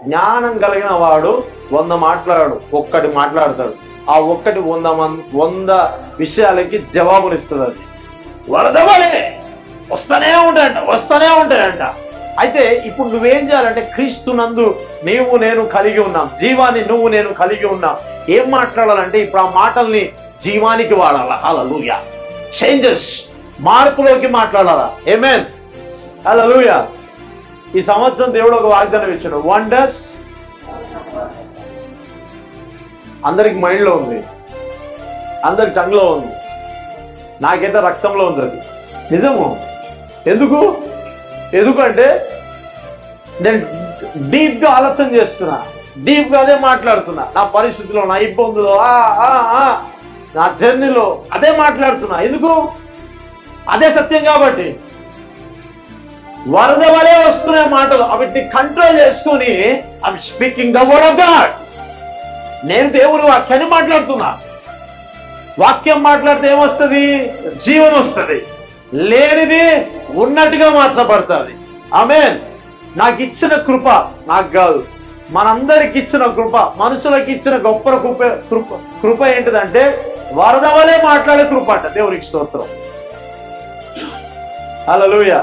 జ్ఞానం కలిగిన వాడు 100 మాట్లాడాడు, ఒక్కటి మాట్లాడతాడు. ఆ ఒక్కటి 100 విషయాలకి జవాబునిస్తుంది. అది వరద వలె వస్తూనే ఉంటాయంట. అయితే ఇప్పుడు నువ్వేం చేయాలంటే, క్రీస్తునందు నేను కలిగి ఉన్నాం, జీవాన్ని నేను కలిగి ఉన్నాం. ఏం మాట్లాడాలంటే ఇప్పుడు ఆ మాటల్ని జీవానికి వాడాలా. హల్లెలూయా. చేంజెస్, మార్పులోకి మాట్లాడాలా. ఆమేన్. హల్లెలూయా. ఈ సంవత్సరం దేవుడు ఒక వాగ్దానం ఇచ్చాడు. వండర్స్ అందరికి మైండ్లో ఉంది, అందరికి టంగ్లో ఉంది, నాకైతే రక్తంలో ఉంది. అది నిజము. ఎందుకంటే నేను డీప్గా ఆలోచన చేస్తున్నా, డీప్గా అదే మాట్లాడుతున్నా. నా పరిస్థితిలో, నా ఇబ్బందులో, నా జర్నీలో అదే మాట్లాడుతున్నా. ఎందుకు? అదే సత్యం కాబట్టి. వరద వలె వస్తున్న మాటలు వాటిని కంట్రోల్ చేసుకుని I'm speaking the word of God. నేను దేవుని వాక్యాన్ని మాట్లాడుతున్నా. వాక్యం మాట్లాడితే ఏమొస్తుంది? జీవం వస్తుంది. లేనిది ఉన్నట్టుగా మార్చబడుతుంది. ఆమేన్. నాకు ఇచ్చిన కృప, నాకు కాదు, మనందరికి ఇచ్చిన కృప, మనుషులకు ఇచ్చిన గొప్ప కృప ఏంటిదంటే వరద వలె మాట్లాడే కృప అంట. దేవునికి స్తోత్రం. హల్లెలూయా.